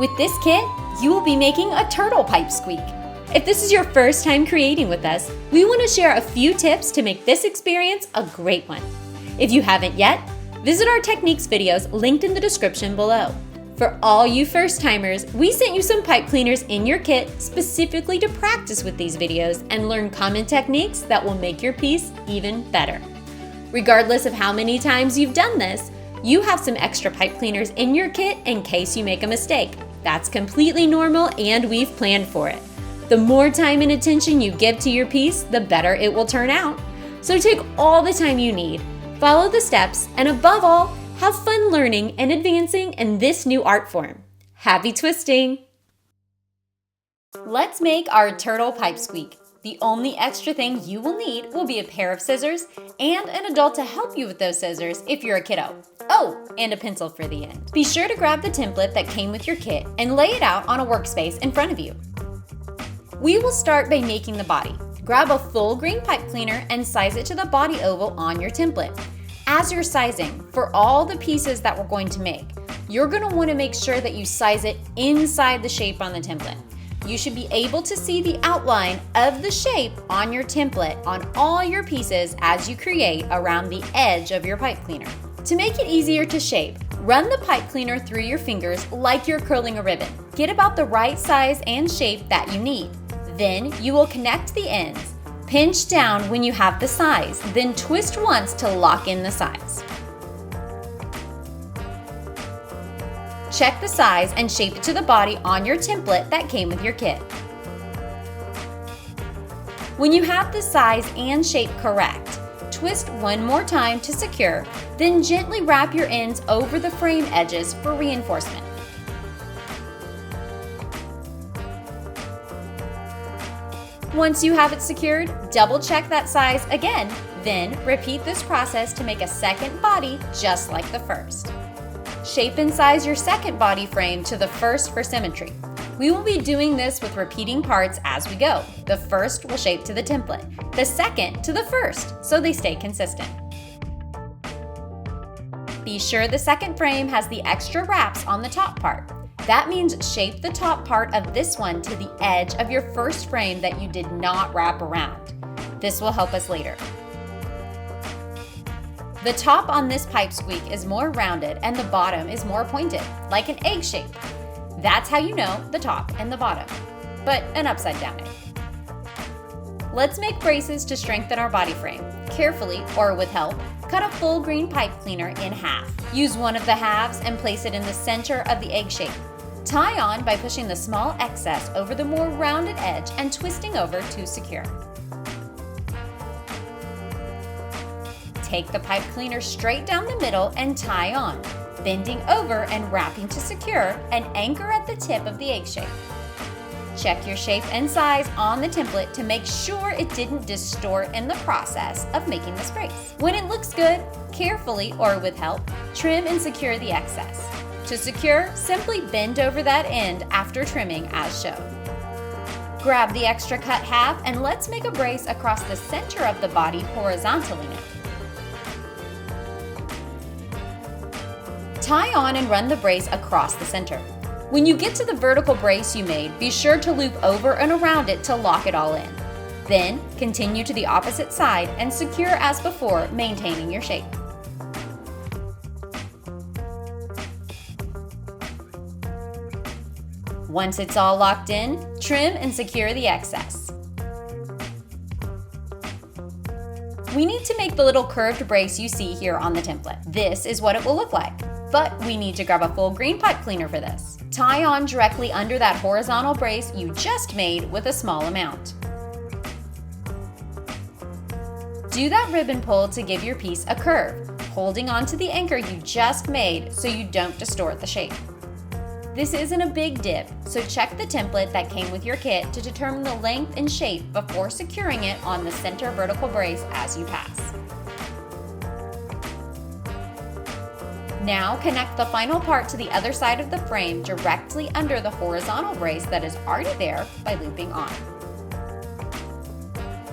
With this kit, you will be making a turtle pipe squeak. If this is your first time creating with us, we want to share a few tips to make this experience a great one. If you haven't yet, visit our techniques videos linked in the description below. For all you first-timers, we sent you some pipe cleaners in your kit specifically to practice with these videos and learn common techniques that will make your piece even better. Regardless of how many times you've done this, you have some extra pipe cleaners in your kit in case you make a mistake. That's completely normal and we've planned for it. The more time and attention you give to your piece, the better it will turn out. So take all the time you need, follow the steps, and above all, have fun learning and advancing in this new art form. Happy twisting! Let's make our turtle pipe squeak. The only extra thing you will need will be a pair of scissors and an adult to help you with those scissors if you're a kiddo. Oh, and a pencil for the end. Be sure to grab the template that came with your kit and lay it out on a workspace in front of you. We will start by making the body. Grab a full green pipe cleaner and size it to the body oval on your template. As you're sizing, for all the pieces that we're going to make, you're going to want to make sure that you size it inside the shape on the template. You should be able to see the outline of the shape on your template on all your pieces as you create around the edge of your pipe cleaner. To make it easier to shape, run the pipe cleaner through your fingers like you're curling a ribbon. Get about the right size and shape that you need. Then you will connect the ends. Pinch down when you have the size, then twist once to lock in the size. Check the size and shape it to the body on your template that came with your kit. When you have the size and shape correct, twist one more time to secure, then gently wrap your ends over the frame edges for reinforcement. Once you have it secured, double check that size again, then repeat this process to make a second body just like the first. Shape and size your second body frame to the first for symmetry. We will be doing this with repeating parts as we go. The first will shape to the template, the second to the first, so they stay consistent. Be sure the second frame has the extra wraps on the top part. That means shape the top part of this one to the edge of your first frame that you did not wrap around. This will help us later. The top on this pipe squeak is more rounded and the bottom is more pointed, like an egg shape. That's how you know the top and the bottom, but an upside down egg. Let's make braces to strengthen our body frame. Carefully, or with help, cut a full green pipe cleaner in half. Use one of the halves and place it in the center of the egg shape. Tie on by pushing the small excess over the more rounded edge and twisting over to secure. Take the pipe cleaner straight down the middle and tie on, bending over and wrapping to secure and anchor at the tip of the egg shape. Check your shape and size on the template to make sure it didn't distort in the process of making this brace. When it looks good, carefully or with help, trim and secure the excess. To secure, simply bend over that end after trimming as shown. Grab the extra cut half and let's make a brace across the center of the body horizontally now. Tie on and run the brace across the center. When you get to the vertical brace you made, be sure to loop over and around it to lock it all in. Then, continue to the opposite side and secure as before, maintaining your shape. Once it's all locked in, trim and secure the excess. We need to make the little curved brace you see here on the template. This is what it will look like, but we need to grab a full green pipe cleaner for this. Tie on directly under that horizontal brace you just made with a small amount. Do that ribbon pull to give your piece a curve, holding onto the anchor you just made so you don't distort the shape. This isn't a big dip, so check the template that came with your kit to determine the length and shape before securing it on the center vertical brace as you pass. Now connect the final part to the other side of the frame directly under the horizontal brace that is already there by looping on.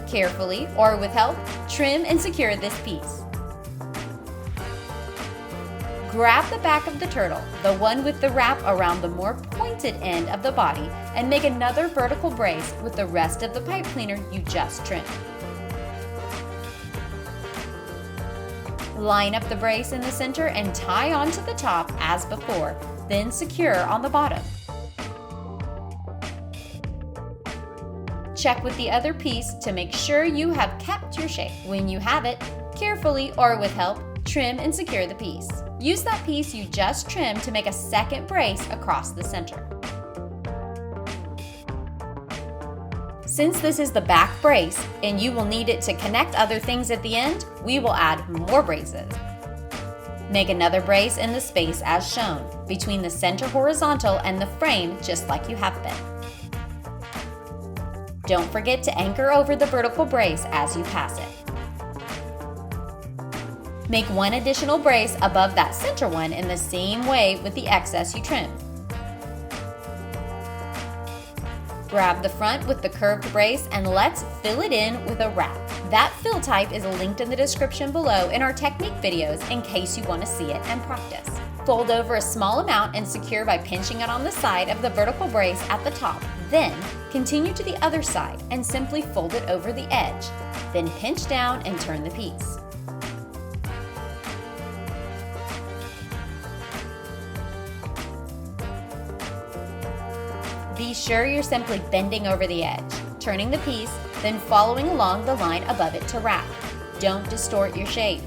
Carefully, or with help, trim and secure this piece. Grab the back of the turtle, the one with the wrap around the more pointed end of the body, and make another vertical brace with the rest of the pipe cleaner you just trimmed. Line up the brace in the center and tie onto the top as before, then secure on the bottom. Check with the other piece to make sure you have kept your shape. When you have it, carefully or with help, trim and secure the piece. Use that piece you just trimmed to make a second brace across the center. Since this is the back brace and you will need it to connect other things at the end, we will add more braces. Make another brace in the space as shown, between the center horizontal and the frame, just like you have been. Don't forget to anchor over the vertical brace as you pass it. Make one additional brace above that center one in the same way with the excess you trimmed. Grab the front with the curved brace and let's fill it in with a wrap. That fill type is linked in the description below in our technique videos in case you want to see it and practice. Fold over a small amount and secure by pinching it on the side of the vertical brace at the top. Then continue to the other side and simply fold it over the edge. Then pinch down and turn the piece. Be sure you're simply bending over the edge, turning the piece, then following along the line above it to wrap. Don't distort your shape.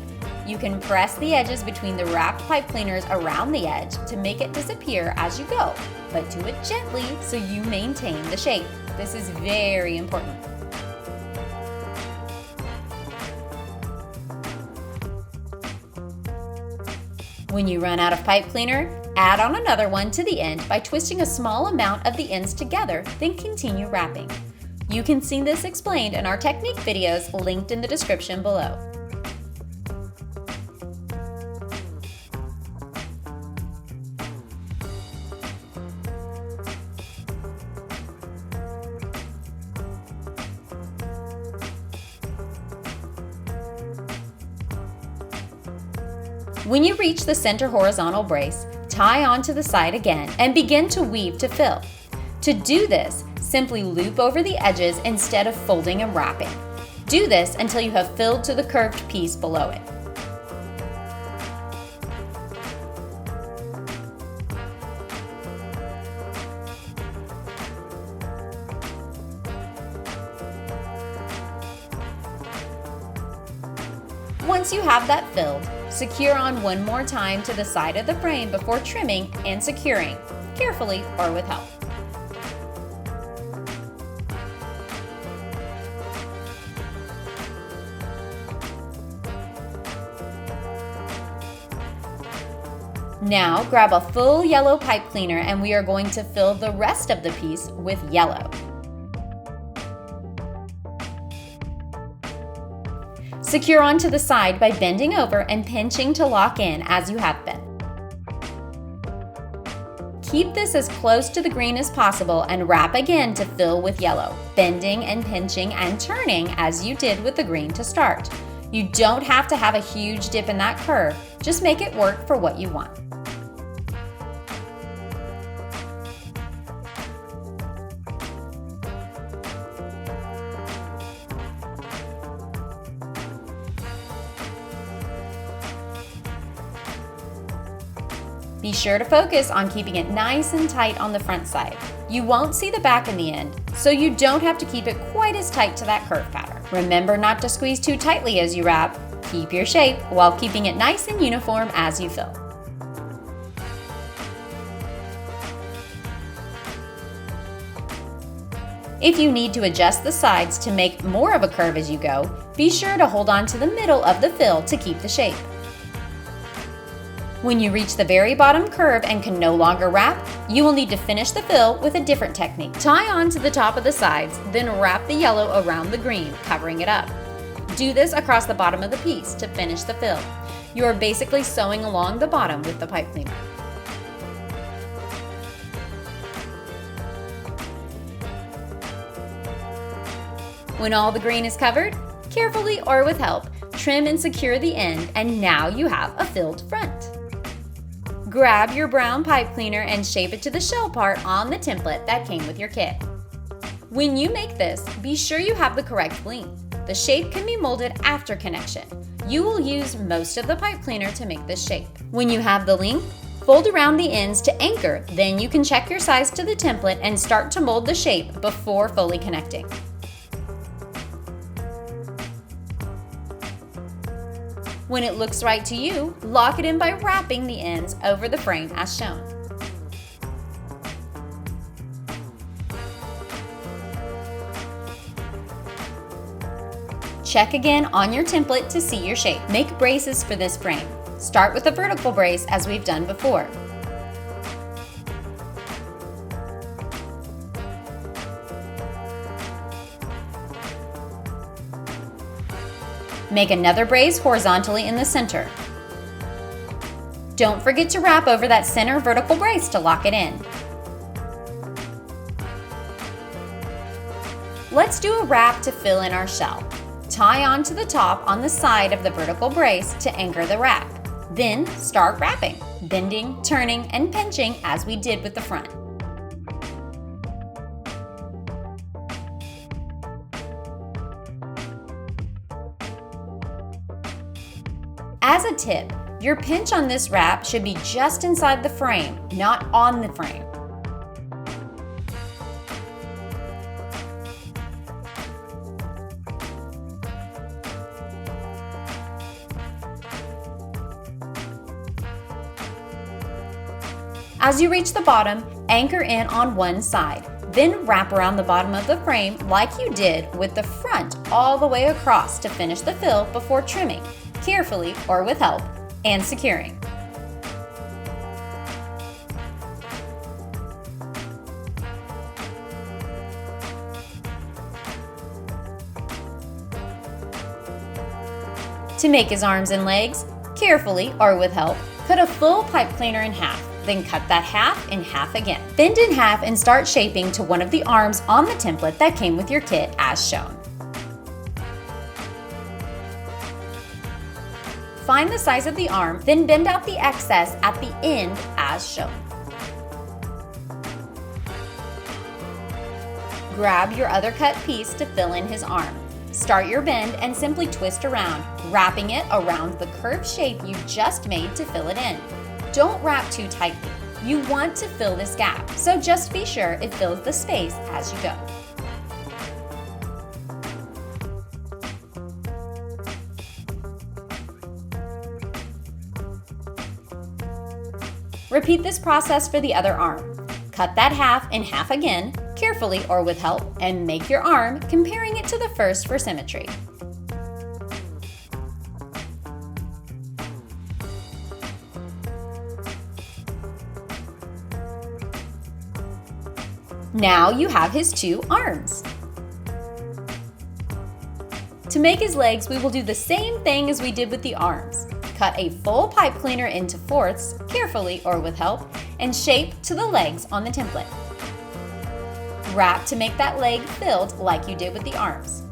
You can press the edges between the wrapped pipe cleaners around the edge to make it disappear as you go, but do it gently so you maintain the shape. This is very important. When you run out of pipe cleaner, add on another one to the end by twisting a small amount of the ends together, then continue wrapping. You can see this explained in our technique videos linked in the description below. When you reach the center horizontal brace, tie onto the side again and begin to weave to fill. To do this, simply loop over the edges instead of folding and wrapping. Do this until you have filled to the curved piece below it. Once you have that filled, secure on one more time to the side of the frame before trimming and securing, carefully or with help. Now grab a full yellow pipe cleaner and we are going to fill the rest of the piece with yellow. Secure onto the side by bending over and pinching to lock in as you have been. Keep this as close to the green as possible and wrap again to fill with yellow, bending and pinching and turning as you did with the green to start. You don't have to have a huge dip in that curve, just make it work for what you want. Be sure to focus on keeping it nice and tight on the front side. You won't see the back in the end, so you don't have to keep it quite as tight to that curve pattern. Remember not to squeeze too tightly as you wrap. Keep your shape while keeping it nice and uniform as you fill. If you need to adjust the sides to make more of a curve as you go, be sure to hold on to the middle of the fill to keep the shape. When you reach the very bottom curve and can no longer wrap, you will need to finish the fill with a different technique. Tie on to the top of the sides, then wrap the yellow around the green, covering it up. Do this across the bottom of the piece to finish the fill. You are basically sewing along the bottom with the pipe cleaner. When all the green is covered, carefully or with help, trim and secure the end, and now you have a filled front. Grab your brown pipe cleaner and shape it to the shell part on the template that came with your kit. When you make this, be sure you have the correct length. The shape can be molded after connection. You will use most of the pipe cleaner to make this shape. When you have the length, fold around the ends to anchor, then you can check your size to the template and start to mold the shape before fully connecting. When it looks right to you, lock it in by wrapping the ends over the frame as shown. Check again on your template to see your shape. Make braces for this frame. Start with a vertical brace as we've done before. Make another brace horizontally in the center. Don't forget to wrap over that center vertical brace to lock it in. Let's do a wrap to fill in our shell. Tie onto the top on the side of the vertical brace to anchor the wrap. Then start wrapping, bending, turning, and pinching as we did with the front. As a tip, your pinch on this wrap should be just inside the frame, not on the frame. As you reach the bottom, anchor in on one side, then wrap around the bottom of the frame like you did with the front all the way across to finish the fill before trimming, carefully or with help, and securing. To make his arms and legs, carefully or with help, cut a full pipe cleaner in half. Then cut that half in half again. Bend in half and start shaping to one of the arms on the template that came with your kit as shown. Find the size of the arm, then bend out the excess at the end as shown. Grab your other cut piece to fill in his arm. Start your bend and simply twist around, wrapping it around the curved shape you just made to fill it in. Don't wrap too tightly. You want to fill this gap, so just be sure it fills the space as you go. Repeat this process for the other arm. Cut that half in half again, carefully or with help, and make your arm, comparing it to the first for symmetry. Now you have his two arms. To make his legs, we will do the same thing as we did with the arms. Cut a full pipe cleaner into fourths, carefully or with help, and shape to the legs on the template. Wrap to make that leg filled like you did with the arms.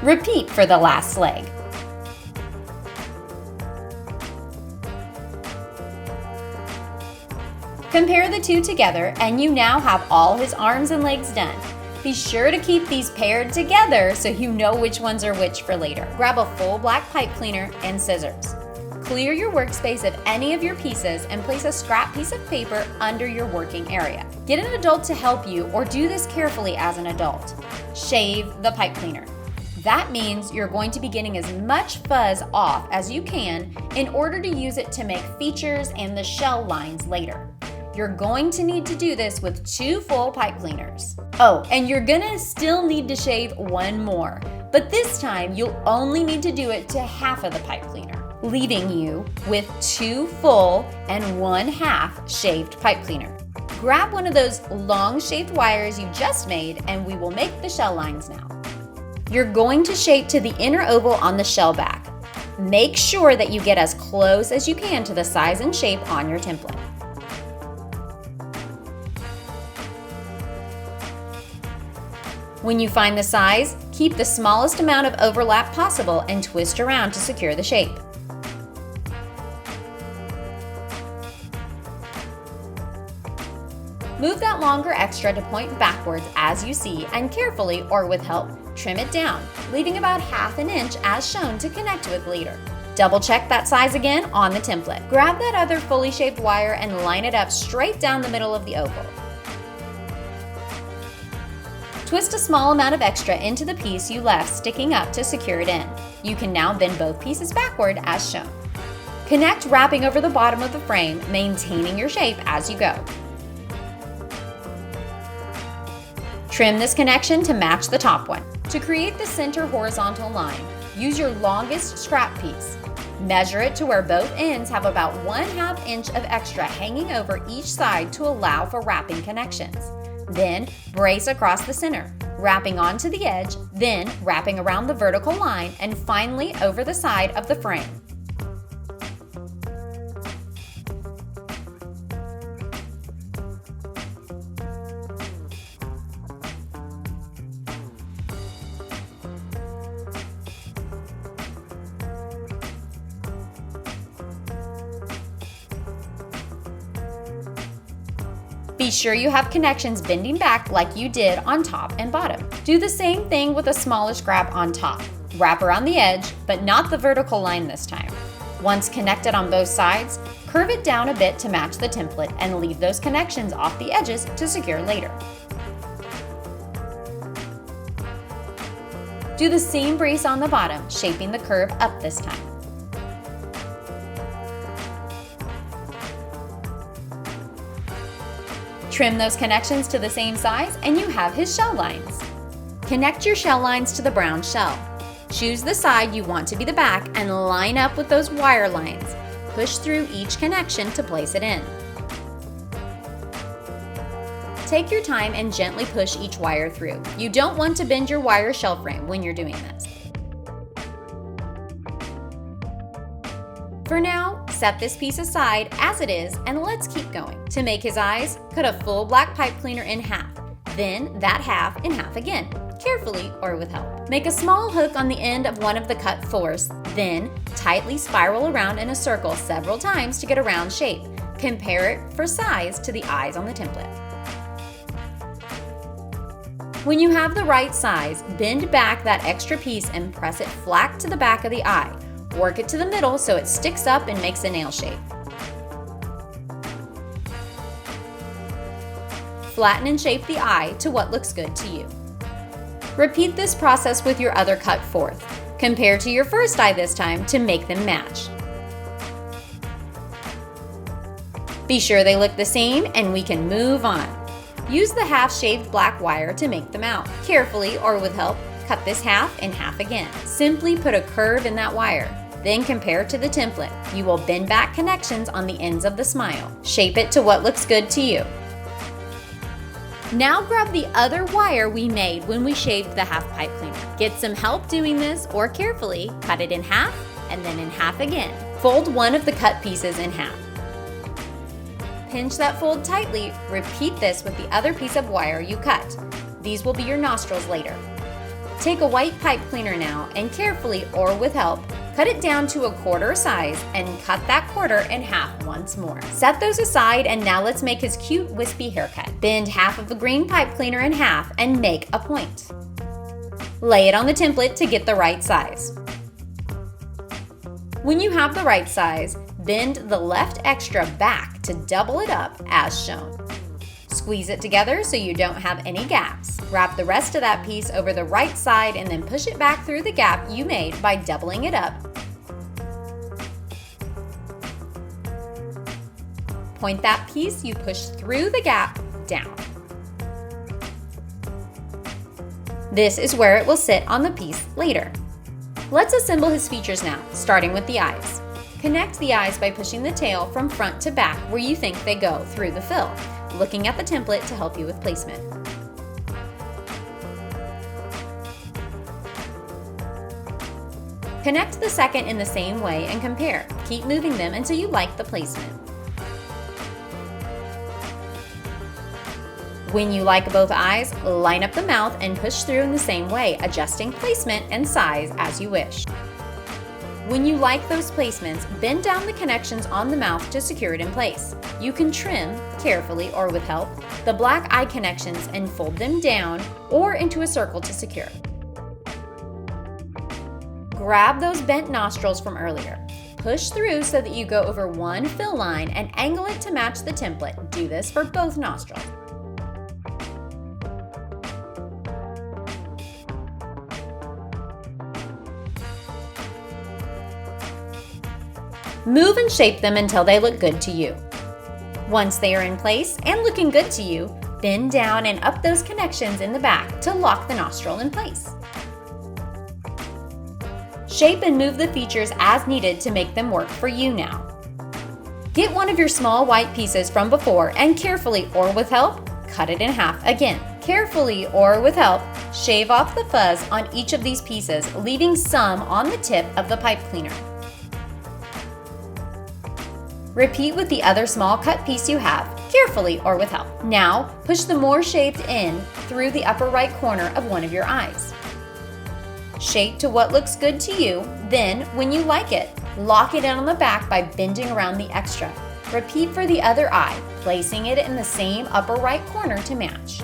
Repeat for the last leg. Compare the two together and you now have all his arms and legs done. Be sure to keep these paired together so you know which ones are which for later. Grab a full black pipe cleaner and scissors. Clear your workspace of any of your pieces and place a scrap piece of paper under your working area. Get an adult to help you or do this carefully as an adult. Shave the pipe cleaner. That means you're going to be getting as much fuzz off as you can in order to use it to make features and the shell lines later. You're going to need to do this with 2 full pipe cleaners. Oh, and you're gonna still need to shave one more, but this time you'll only need to do it to half of the pipe cleaner, leaving you with 2 full and 1 half shaved pipe cleaner. Grab one of those long shaved wires you just made and we will make the shell lines now. You're going to shape to the inner oval on the shell back. Make sure that you get as close as you can to the size and shape on your template. When you find the size, keep Keep the smallest amount of overlap possible and twist around to secure the shape. Move that longer extra to point backwards as you see, and carefully, or with help, trim it down, leaving about ½ an inch as shown to connect with later. Double check that size again on the template. Grab that other fully shaped wire and line it up straight down the middle of the oval. Twist a small amount of extra into the piece you left sticking up to secure it in. You can now bend both pieces backward as shown. Connect wrapping over the bottom of the frame, maintaining your shape as you go. Trim this connection to match the top one. To create the center horizontal line, use your longest scrap piece. Measure it to where both ends have about ½ inch of extra hanging over each side to allow for wrapping connections. Then brace across the center, wrapping onto the edge, then wrapping around the vertical line, and finally over the side of the frame. Be sure you have connections bending back like you did on top and bottom. Do the same thing with a smaller scrap on top. Wrap around the edge, but not the vertical line this time. Once connected on both sides, curve it down a bit to match the template and leave those connections off the edges to secure later. Do the same brace on the bottom, shaping the curve up this time. Trim those connections to the same size and you have his shell lines. Connect your shell lines to the brown shell. Choose the side you want to be the back and line up with those wire lines. Push through each connection to place it in. Take your time and gently push each wire through. You don't want to bend your wire shell frame when you're doing this. For now, set this piece aside as it is and let's keep going. To make his eyes, cut a full black pipe cleaner in half, then that half in half again, carefully or with help. Make a small hook on the end of one of the cut fours, then tightly spiral around in a circle several times to get a round shape. Compare it for size to the eyes on the template. When you have the right size, bend back that extra piece and press it flat to the back of the eye. Work it to the middle so it sticks up and makes a nail shape. Flatten and shape the eye to what looks good to you. Repeat this process with your other cut fourth. Compare to your first eye this time to make them match. Be sure they look the same and we can move on. Use the half-shaved black wire to make them out. Carefully or with help, cut this half in half again. Simply put a curve in that wire. Then compare to the template. You will bend back connections on the ends of the smile. Shape it to what looks good to you. Now grab the other wire we made when we shaved the half pipe cleaner. Get some help doing this or carefully cut it in half and then in half again. Fold one of the cut pieces in half. Pinch that fold tightly. Repeat this with the other piece of wire you cut. These will be your nostrils later. Take a white pipe cleaner now and carefully or with help, cut it down to a quarter size and cut that quarter in half once more. Set those aside and now let's make his cute wispy haircut. Bend half of the green pipe cleaner in half and make a point. Lay it on the template to get the right size. When you have the right size, bend the left extra back to double it up as shown. Squeeze it together so you don't have any gaps. Wrap the rest of that piece over the right side and then push it back through the gap you made by doubling it up. Point that piece you pushed through the gap down. This is where it will sit on the piece later. Let's assemble his features now, starting with the eyes. Connect the eyes by pushing the tail from front to back where you think they go through the fill, looking at the template to help you with placement. Connect the second in the same way and compare. Keep moving them until you like the placement. When you like both eyes, line up the mouth and push through in the same way, adjusting placement and size as you wish. When you like those placements, bend down the connections on the mouth to secure it in place. You can trim, carefully or with help, the black eye connections and fold them down or into a circle to secure. Grab those bent nostrils from earlier. Push through so that you go over one fill line and angle it to match the template. Do this for both nostrils. Move and shape them until they look good to you. Once they are in place and looking good to you, bend down and up those connections in the back to lock the nostril in place. Shape and move the features as needed to make them work for you now. Get one of your small white pieces from before and carefully or with help, cut it in half again. Carefully or with help, shave off the fuzz on each of these pieces, leaving some on the tip of the pipe cleaner. Repeat with the other small cut piece you have, carefully or with help. Now, push the more shaped in through the upper right corner of one of your eyes. Shape to what looks good to you, then, when you like it, lock it in on the back by bending around the extra. Repeat for the other eye, placing it in the same upper right corner to match.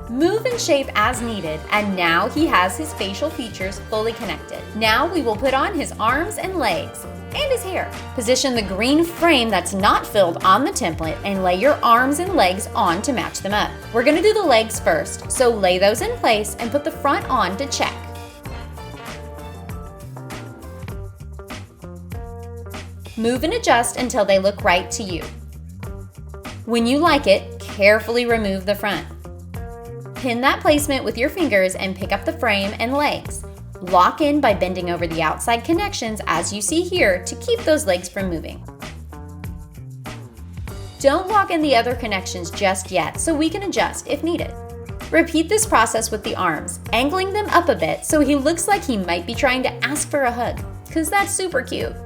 Move and shape as needed, and now he has his facial features fully connected. Now we will put on his arms and legs, and his hair. Position the green frame that's not filled on the template and lay your arms and legs on to match them up. We're going to do the legs first, so lay those in place and put the front on to check. Move and adjust until they look right to you. When you like it, carefully remove the front. Pin that placement with your fingers and pick up the frame and legs. Lock in by bending over the outside connections as you see here to keep those legs from moving. Don't lock in the other connections just yet, so we can adjust if needed. Repeat this process with the arms, angling them up a bit so he looks like he might be trying to ask for a hug, because that's super cute.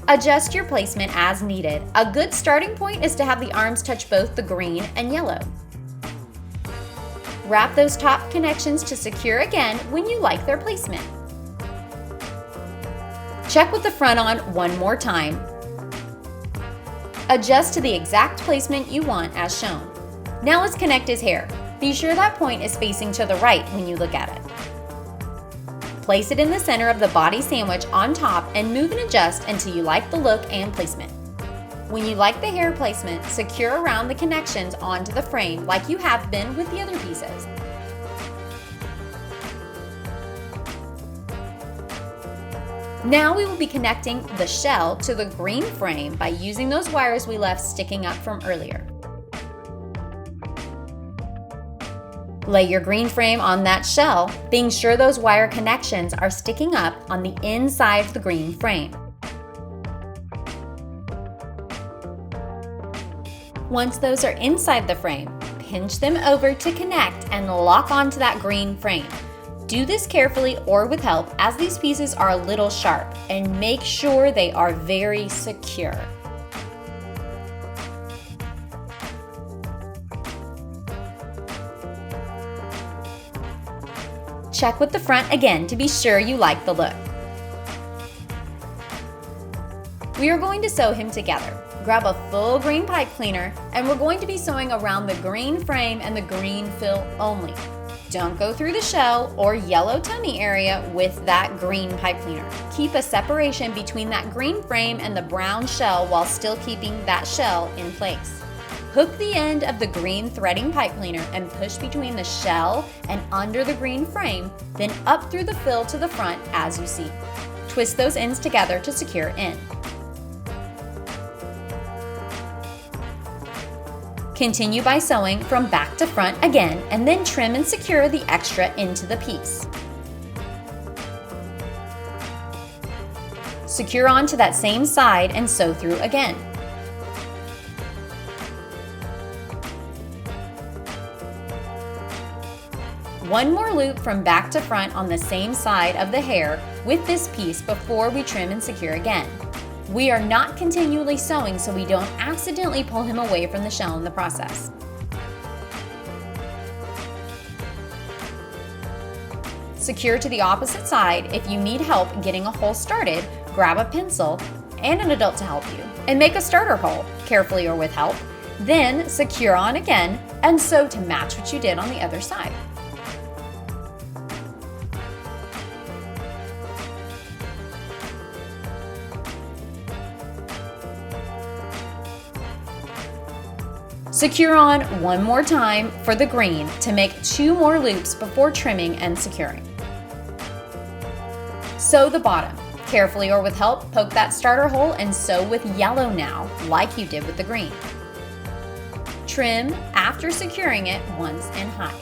Adjust your placement as needed. A good starting point is to have the arms touch both the green and yellow. Wrap those top connections to secure again when you like their placement. Check with the front on one more time. Adjust to the exact placement you want as shown. Now let's connect his hair. Be sure that point is facing to the right when you look at it. Place it in the center of the body sandwich on top and move and adjust until you like the look and placement. When you like the hair placement, secure around the connections onto the frame like you have been with the other pieces. Now we will be connecting the shell to the green frame by using those wires we left sticking up from earlier. Lay your green frame on that shell, being sure those wire connections are sticking up on the inside of the green frame. Once those are inside the frame, pinch them over to connect and lock onto that green frame. Do this carefully or with help as these pieces are a little sharp, and make sure they are very secure. Check with the front again to be sure you like the look. We are going to sew him together. Grab a full green pipe cleaner, and we're going to be sewing around the green frame and the green fill only. Don't go through the shell or yellow tummy area with that green pipe cleaner. Keep a separation between that green frame and the brown shell while still keeping that shell in place. Hook the end of the green threading pipe cleaner and push between the shell and under the green frame, then up through the fill to the front as you see. Twist those ends together to secure in. Continue by sewing from back to front again, and then trim and secure the extra into the piece. Secure onto that same side and sew through again. One more loop from back to front on the same side of the hair with this piece before we trim and secure again. We are not continually sewing so we don't accidentally pull him away from the shell in the process. Secure to the opposite side. If you need help getting a hole started, grab a pencil and an adult to help you, and make a starter hole, carefully or with help. Then secure on again and sew to match what you did on the other side. Secure on one more time for the green to make 2 more loops before trimming and securing. Sew the bottom. Carefully or with help, poke that starter hole and sew with yellow now, like you did with the green. Trim after securing it once and hide.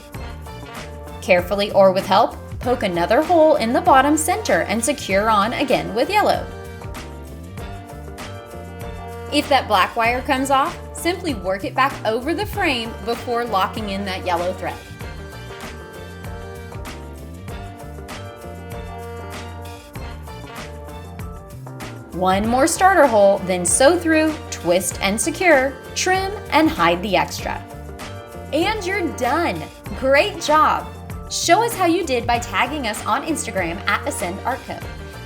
Carefully or with help, poke another hole in the bottom center and secure on again with yellow. If that black wire comes off, simply work it back over the frame before locking in that yellow thread. One more starter hole, then sew through, twist and secure, trim and hide the extra. And you're done! Great job! Show us how you did by tagging us on Instagram at Ascend Art Co.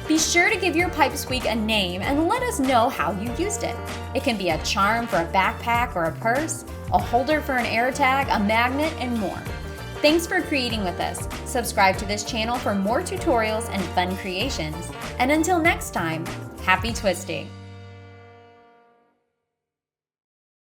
Be sure to give your pipe squeak a name and let us know how you used it. It can be a charm for a backpack or a purse, a holder for an AirTag, a magnet, and more. Thanks for creating with us. Subscribe to this channel for more tutorials and fun creations. And until next time, happy twisting!